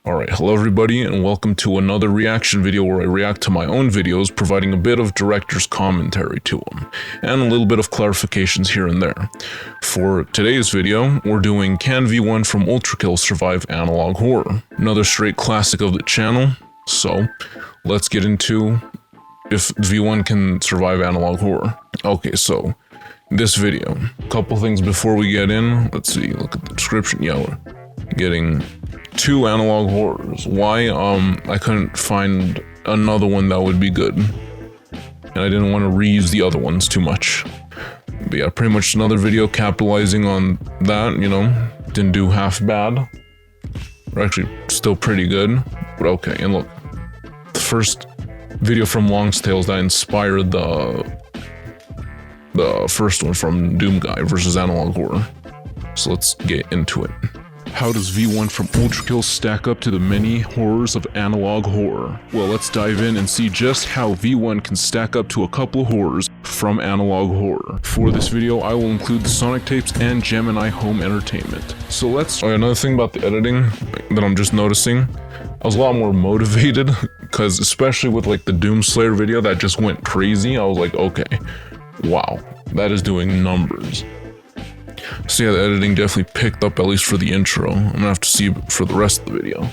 Alright, hello everybody and welcome to another reaction video where I react to my own videos, providing a bit of director's commentary to them, and a little bit of clarifications here and there. For today's video, we're doing Can V1 from Ultrakill survive analog horror? Another straight classic of the channel, so let's get into if V1 can survive analog horror. Okay, so this video, a couple things before we get in. Let's see, look at the description. Yeah, we're getting 2 analog horrors. Why? I couldn't find another one that would be good, and I didn't want to reuse the other ones too much. But yeah, pretty much another video capitalizing on that, you know, didn't do half bad. We're actually still pretty good, but okay. And look, the first video from Long's Tales that inspired the first one from Doom Guy versus Analog Horror. So let's get into it. How does V1 from Ultrakill stack up to the many horrors of analog horror? Well, let's dive in and see just how V1 can stack up to a couple of horrors from analog horror. For this video, I will include the Sonic tapes and Gemini home entertainment. So let's... Oh, another thing about the editing that I'm just noticing, I was a lot more motivated, because especially with like the Doomslayer video that just went crazy, I was like, okay, wow, that is doing numbers. So yeah, the editing definitely picked up, at least for the intro. I'm gonna have to see for the rest of the video.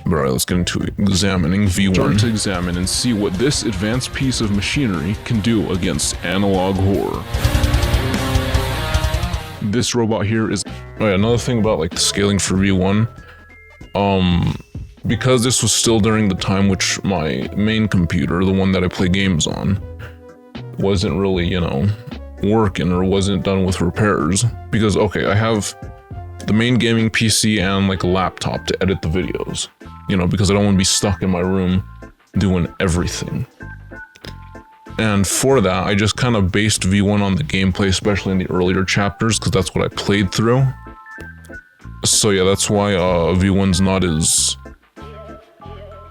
But alright, let's get into examining V1. Start to examine and see what this advanced piece of machinery can do against analog horror. This robot here is... Oh yeah, another thing about like the scaling for V1. Because this was still during the time which my main computer, the one that I play games on, wasn't really, you know, working or wasn't done with repairs. Because okay, I have the main gaming PC and like a laptop to edit the videos, you know, because I don't want to be stuck in my room doing everything. And for that, I just kind of based V1 on the gameplay, especially in the earlier chapters, because that's what I played through. So yeah, that's why V1's not as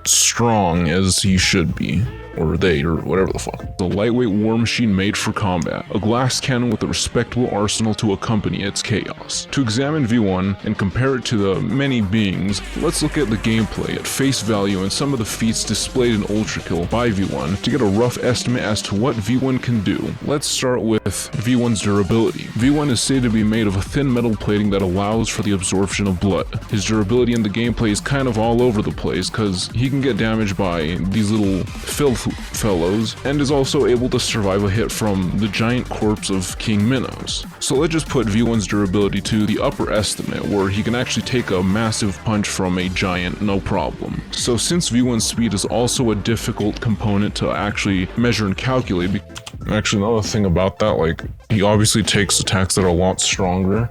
strong as he should be, or they, or whatever the fuck. The lightweight war machine made for combat, a glass cannon with a respectable arsenal to accompany its chaos. To examine V1 and compare it to the many beings, let's look at the gameplay at face value and some of the feats displayed in Ultrakill by V1 to get a rough estimate as to what V1 can do. Let's start with V1's durability. V1 is said to be made of a thin metal plating that allows for the absorption of blood. His durability in the gameplay is kind of all over the place because he can get damaged by these little filth fellows and is also able to survive a hit from the giant corpse of King Minos. So let's just put V1's durability to the upper estimate, where he can actually take a massive punch from a giant no problem. So since V1's speed is also a difficult component to actually measure and calculate, actually another thing about that, like, he obviously takes attacks that are a lot stronger,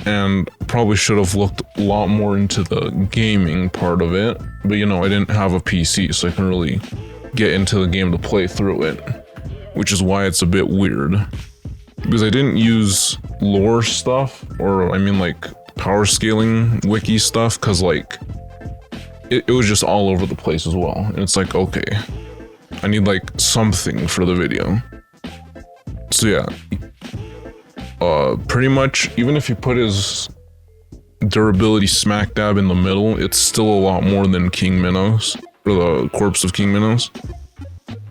and probably should have looked a lot more into the gaming part of it, but you know, I didn't have a PC, so I couldn't really get into the game to play through it, which is why it's a bit weird, because I didn't use lore stuff, or I mean like power scaling wiki stuff, because like it was just all over the place as well, and it's like, okay, I need like something for the video. So yeah, pretty much, even if you put his durability smack dab in the middle, it's still a lot more than King Minos, or the corpse of King Minos.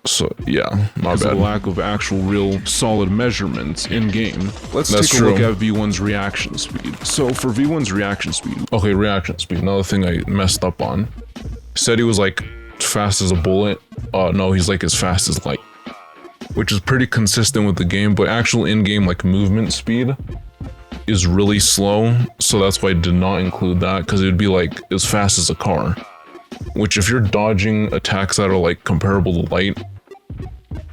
So yeah, not bad. A lack of actual real solid measurements in game. Let's take a look at V1's reaction speed. So for V1's reaction speed, okay, reaction speed, another thing I messed up on. Said he was like fast as a bullet. No, he's like as fast as light, which is pretty consistent with the game, but actual in-game like movement speed is really slow, so that's why I did not include that, because it would be like as fast as a car, which if you're dodging attacks that are like comparable to light,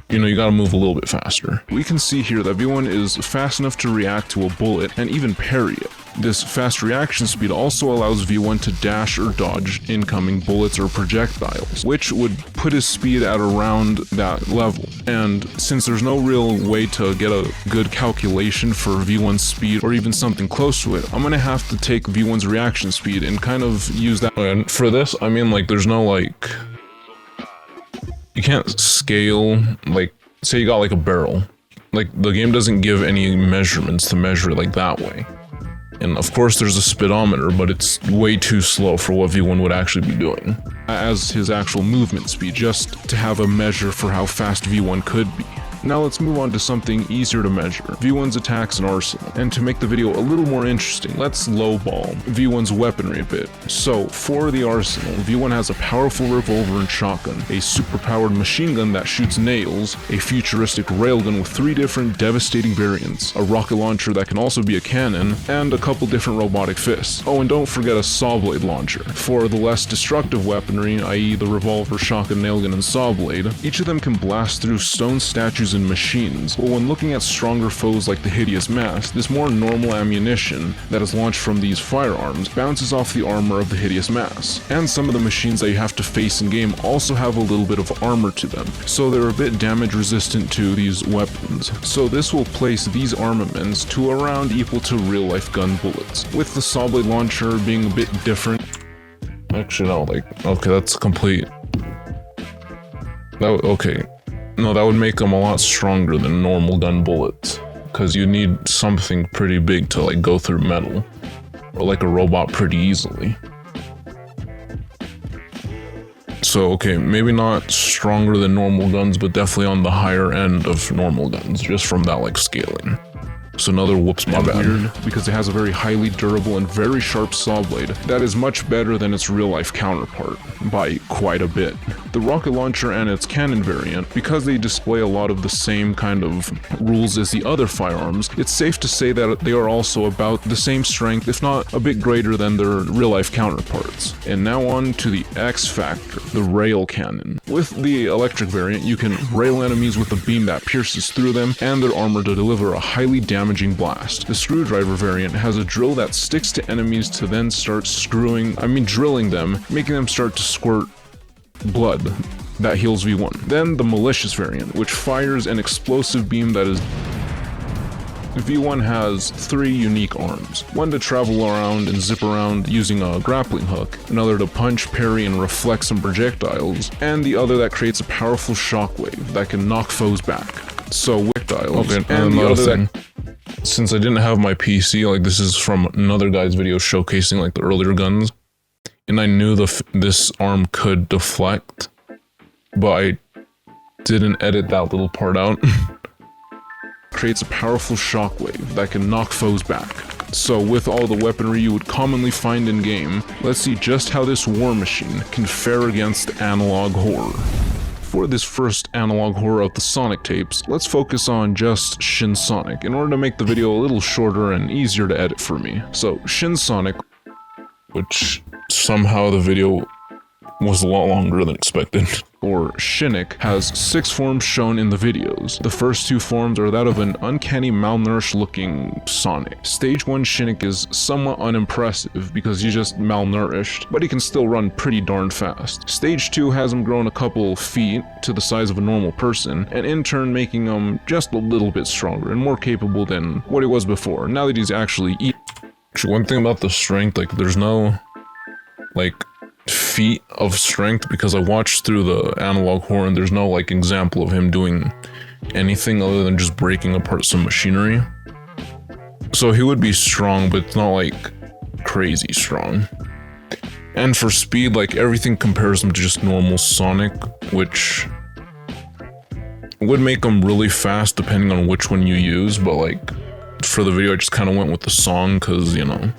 you know, you gotta move a little bit faster. We can see here that V1 is fast enough to react to a bullet and even parry it. This fast reaction speed also allows V1 to dash or dodge incoming bullets or projectiles, which would put his speed at around that level. And since there's no real way to get a good calculation for V1's speed or even something close to it, I'm gonna have to take V1's reaction speed and kind of use that. And for this, I mean, like, there's no like, you can't scale, like, say you got like a barrel, like the game doesn't give any measurements to measure it like that way. And of course there's a speedometer, but it's way too slow for what V1 would actually be doing as his actual movement speed, just to have a measure for how fast V1 could be. Now let's move on to something easier to measure, V1's attacks and arsenal. And to make the video a little more interesting, let's lowball V1's weaponry a bit. So for the arsenal, V1 has a powerful revolver and shotgun, a superpowered machine gun that shoots nails, a futuristic railgun with 3 different devastating variants, a rocket launcher that can also be a cannon, and a couple different robotic fists. Oh, and don't forget a saw blade launcher. For the less destructive weaponry, i.e. the revolver, shotgun, nailgun, and saw blade, each of them can blast through stone statues and machines, but when looking at stronger foes like the hideous mass, this more normal ammunition that is launched from these firearms bounces off the armor of the hideous mass. And some of the machines that you have to face in game also have a little bit of armor to them, so they're a bit damage resistant to these weapons. So this will place these armaments to around equal to real life gun bullets, with the saw blade launcher being a bit different. Actually no, like, okay, that's complete. Okay. No, that would make them a lot stronger than normal gun bullets, because you need something pretty big to like go through metal, or like a robot pretty easily. So okay, maybe not stronger than normal guns, but definitely on the higher end of normal guns, just from that like scaling. So another whoops, my bad. Weird, because it has a very highly durable and very sharp saw blade that is much better than its real life counterpart, by quite a bit. The rocket launcher and its cannon variant, because they display a lot of the same kind of rules as the other firearms, it's safe to say that they are also about the same strength, if not a bit greater than their real life counterparts. And now on to the X factor, the rail cannon. With the electric variant, you can rail enemies with a beam that pierces through them and their armor to deliver a highly damaging blast. The screwdriver variant has a drill that sticks to enemies to then start drilling them, making them start to squirt blood that heals V1. Then the malicious variant, which fires an explosive beam that is... V1 has 3 unique arms, one to travel around and zip around using a grappling hook, another to punch, parry, and reflect some projectiles, and the other that creates a powerful shockwave that can knock foes back. So projectiles, okay, and the other thing. Since I didn't have my PC, like this is from another guy's video showcasing like the earlier guns, and I knew this arm could deflect, but I didn't edit that little part out. Creates a powerful shockwave that can knock foes back. So with all the weaponry you would commonly find in game, let's see just how this war machine can fare against analog horror. For this first analog horror of the Sonic tapes, let's focus on just Shin Sonic in order to make the video a little shorter and easier to edit for me. So Shin Sonic, which somehow the video was a lot longer than expected, or Shinnick, has 6 forms shown in the videos. The first 2 forms are that of an uncanny malnourished looking Sonic. Stage 1 Shinnick is somewhat unimpressive because he's just malnourished, but he can still run pretty darn fast. Stage 2 has him grown a couple feet to the size of a normal person, and in turn making him just a little bit stronger and more capable than what he was before, now that he's actually eating. Actually, one thing about the strength, like there's no, like, feat of strength, because I watched through the analog horror and there's no like example of him doing anything other than just breaking apart some machinery. So he would be strong, but it's not like crazy strong. And for speed, like everything compares him to just normal Sonic, which would make him really fast depending on which one you use, but like for the video I just kind of went with the song because, you know,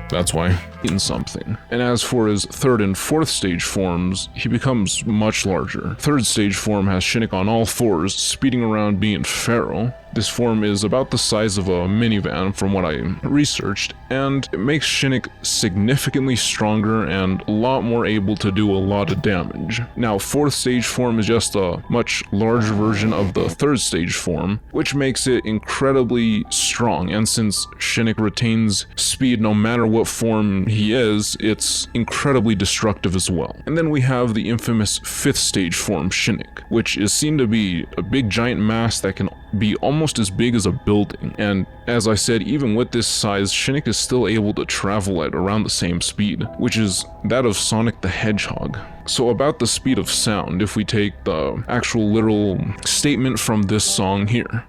that's why. In something. And as for his 3rd and 4th stage forms, he becomes much larger. 3rd stage form has Shinnick on all 4s, speeding around being feral. This form is about the size of a minivan from what I researched, and it makes Shinnick significantly stronger and a lot more able to do a lot of damage. Now, 4th stage form is just a much larger version of the 3rd stage form, which makes it incredibly strong, and since Shinnick retains speed no matter what form he is, it's incredibly destructive as well. And then we have the infamous 5th stage form Shinnick, which is seen to be a big giant mass that can be almost as big as a building. And as I said, even with this size, Shinnick is still able to travel at around the same speed, which is that of Sonic the Hedgehog. So about the speed of sound, if we take the actual literal statement from this song here.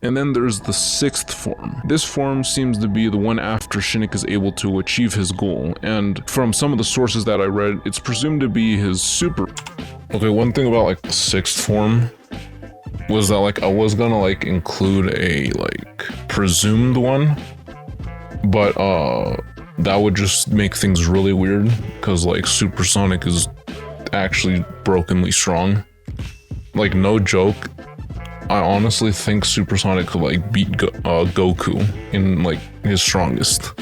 And then there's the 6th form. This form seems to be the one after Shinnok is able to achieve his goal, and from some of the sources that I read, it's presumed to be his super. Okay, one thing about like the 6th form was that like I was gonna like include a like presumed one, but that would just make things really weird because like Supersonic is actually brokenly strong. Like no joke, I honestly think Supersonic could like beat Goku in like his strongest,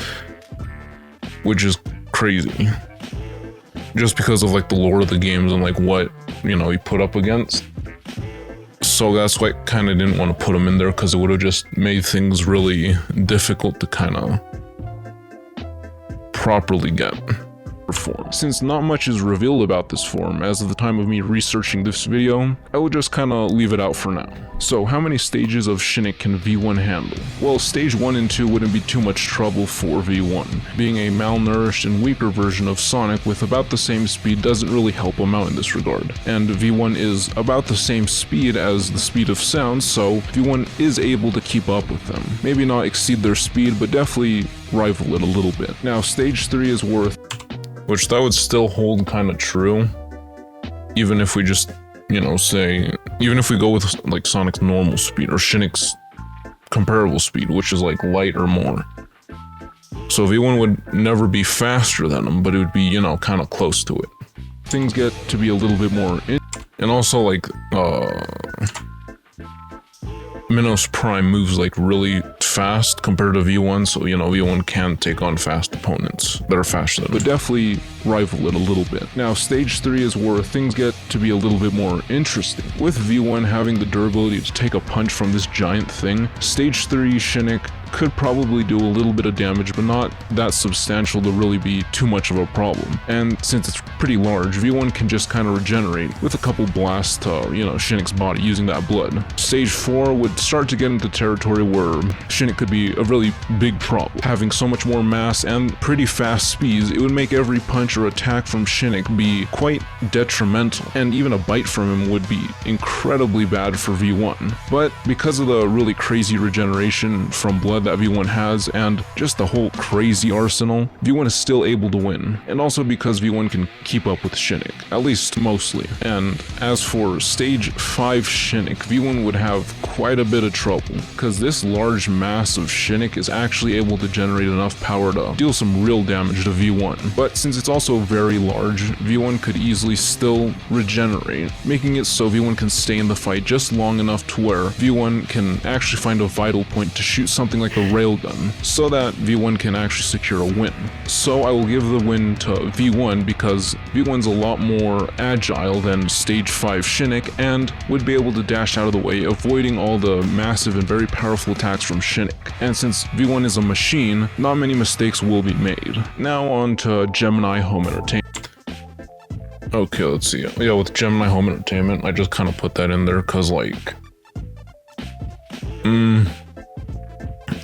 which is crazy. Just because of like the lore of the games and like what, you know, he put up against. So that's why I kind of didn't want to put him in there, because it would have just made things really difficult to kind of properly get form. Since not much is revealed about this form as of the time of me researching this video, I will just kinda leave it out for now. So how many stages of Shinnok can V1 handle? Well, stage 1 and 2 wouldn't be too much trouble for V1. Being a malnourished and weaker version of Sonic with about the same speed doesn't really help him out in this regard. And V1 is about the same speed as the speed of sound, so V1 is able to keep up with them. Maybe not exceed their speed, but definitely rival it a little bit. Now stage 3 is worth, which that would still hold kind of true, even if we just, you know, say, even if we go with like Sonic's normal speed or Shinnok's comparable speed, which is like light or more. So V1 would never be faster than him, but it would be, you know, kind of close to it. Things get to be a little bit more and also like Minos Prime moves like really fast compared to V1, so you know V1 can take on fast opponents that are faster than him, but definitely rival it a little bit. Now stage 3 is where things get to be a little bit more interesting. With V1 having the durability to take a punch from this giant thing, stage 3 Shinnok could probably do a little bit of damage, but not that substantial to really be too much of a problem. And since it's pretty large, V1 can just kind of regenerate with a couple blasts to, you know, Shinnok's body using that blood. Stage 4 would start to get into territory where Shinnok could be a really big problem. Having so much more mass and pretty fast speeds, it would make every punch or attack from Shinnok be quite detrimental, and even a bite from him would be incredibly bad for V1. But because of the really crazy regeneration from blood that V1 has, and just the whole crazy arsenal, V1 is still able to win. And also because V1 can keep up with Shinnok, at least mostly. And as for stage 5 Shinnok, V1 would have quite a bit of trouble, because this large mass of Shinnok is actually able to generate enough power to deal some real damage to V1. But since it's also very large, V1 could easily still regenerate, making it so V1 can stay in the fight just long enough to where V1 can actually find a vital point to shoot something like a railgun, so that V1 can actually secure a win. So I will give the win to V1 because V1's a lot more agile than stage 5 Shinnok and would be able to dash out of the way, avoiding all the massive and very powerful attacks from Shinnok. And since V1 is a machine, not many mistakes will be made. Now on to Gemini Home Entertainment. Okay, let's see. Yeah, with Gemini Home Entertainment, I just kind of put that in there because, like,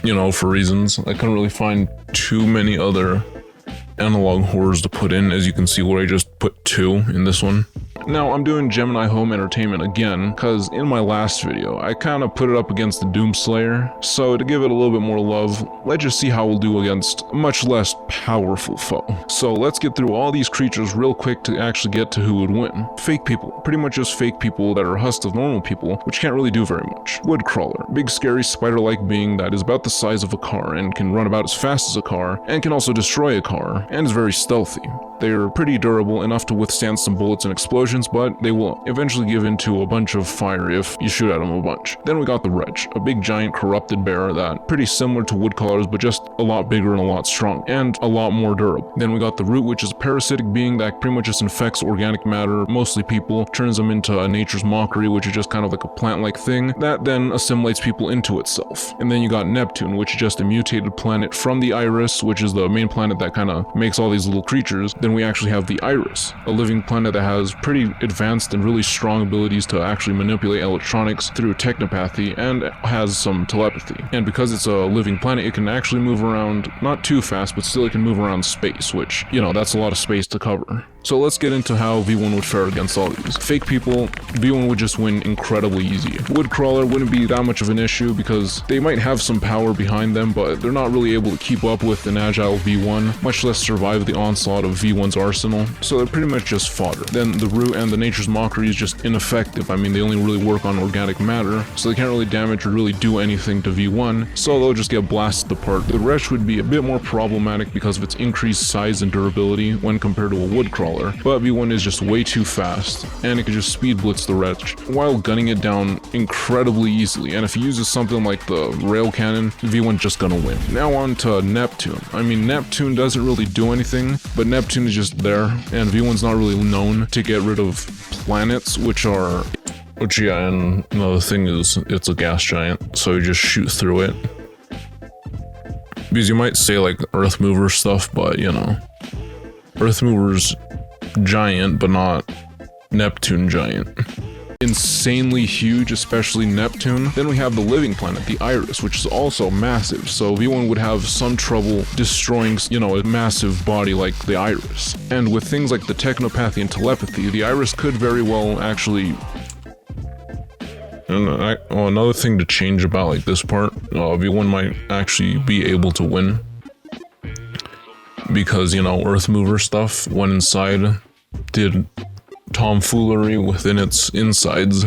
you know, for reasons. I couldn't really find too many other analog horrors to put in, as you can see where I just put 2 in this one. Now, I'm doing Gemini Home Entertainment again, because in my last video, I kind of put it up against the Doomslayer, so to give it a little bit more love, let's just see how we'll do against a much less powerful foe. So let's get through all these creatures real quick to actually get to who would win. Fake people, pretty much just fake people that are husks of normal people, which can't really do very much. Woodcrawler, big scary spider-like being that is about the size of a car and can run about as fast as a car, and can also destroy a car, and is very stealthy. They are pretty durable, enough to withstand some bullets and explosions, but they will eventually give into a bunch of fire if you shoot at them a bunch. Then we got the Wretch, a big giant corrupted bear that pretty similar to Woodcrawlers, but just a lot bigger and a lot strong, and a lot more durable. Then we got the Root, which is a parasitic being that pretty much just infects organic matter, mostly people, turns them into a nature's mockery, which is just kind of like a plant-like thing that then assimilates people into itself. And then you got Neptune, which is just a mutated planet from the Iris, which is the main planet that kind of makes all these little creatures. Then we actually have the Iris, a living planet that has pretty advanced and really strong abilities to actually manipulate electronics through technopathy and has some telepathy. And because it's a living planet, it can actually move around, not too fast, but still it can move around space, which, you know, that's a lot of space to cover. So let's get into how V1 would fare against all these. Fake people, V1 would just win incredibly easy. Woodcrawler wouldn't be that much of an issue because they might have some power behind them, but they're not really able to keep up with an agile V1, much less survive the onslaught of V1's arsenal, so they're pretty much just fodder. Then the Root and the Nature's Mockery is just ineffective. I mean, they only really work on organic matter, so they can't really damage or really do anything to V1, so they'll just get blasted apart. The Wretch would be a bit more problematic because of its increased size and durability when compared to a Woodcrawler, but V1 is just way too fast, and it could just speed blitz the Wretch, while gunning it down incredibly easily, and if he uses something like the Rail Cannon, V1's just gonna win. Now on to Neptune. I mean, Neptune doesn't really do anything, but Neptune is just there, and V1's not really known to get rid of planets, yeah, and another thing is, it's a gas giant, so you just shoot through it. Because you might say like Earth Mover stuff, but you know, Earth Mover's giant, but not Neptune giant. Insanely huge, especially Neptune. Then we have the living planet, the Iris, which is also massive, so V1 would have some trouble destroying, you know, a massive body like the Iris. And with things like the technopathy and telepathy, the Iris could very well actually... And another thing to change about like this part, V1 might actually be able to win. Because, you know, Earth Mover stuff went inside, did tomfoolery within its insides.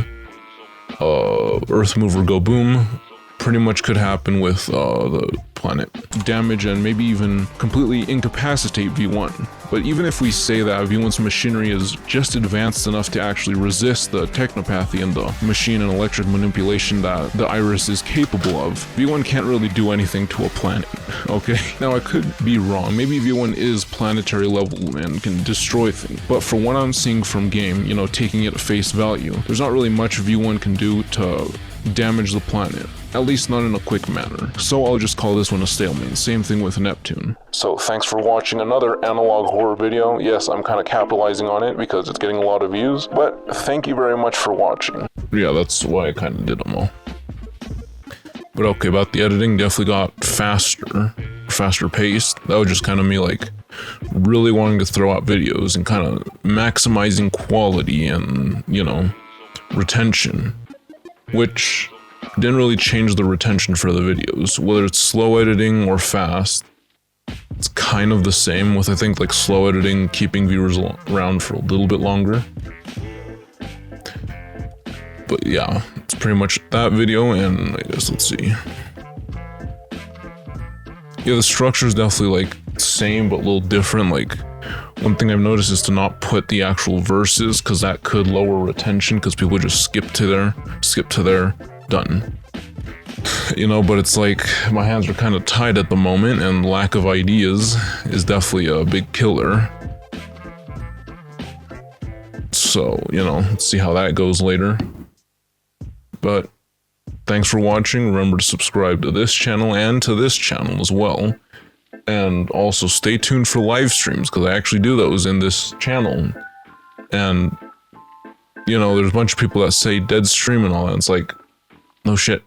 Earth Mover go boom pretty much could happen with the planet. Damage and maybe even completely incapacitate V1. But even if we say that V1's machinery is just advanced enough to actually resist the technopathy and the machine and electric manipulation that the Iris is capable of, V1 can't really do anything to a planet, okay? Now I could be wrong, maybe V1 is planetary level and can destroy things, but for what I'm seeing from game, you know, taking it at face value, there's not really much V1 can do to damage the planet. At least not in a quick manner. So I'll just call this one a stalemate. Same thing with Neptune. So thanks for watching another analog horror video. Yes, I'm kind of capitalizing on it because it's getting a lot of views, but thank you very much for watching. Yeah, that's why I kind of did them all. But okay, about the editing, definitely got faster paced. That was just kind of me like really wanting to throw out videos and kind of maximizing quality and, you know, retention, which didn't really change the retention for the videos. Whether it's slow editing or fast, it's kind of the same, with I think like slow editing keeping viewers around for a little bit longer. But yeah, it's pretty much that video, and I guess let's see. Yeah, the structure is definitely like same but a little different. Like, one thing I've noticed is to not put the actual verses, because that could lower retention, because people just skip to there, done. You know, but it's like my hands are kind of tied at the moment, and lack of ideas is definitely a big killer. So, you know, let's see how that goes later. But thanks for watching. Remember to subscribe to this channel and to this channel as well. And also stay tuned for live streams, because I actually do those in this channel. And, you know, there's a bunch of people that say dead stream and all that. It's like, no shit.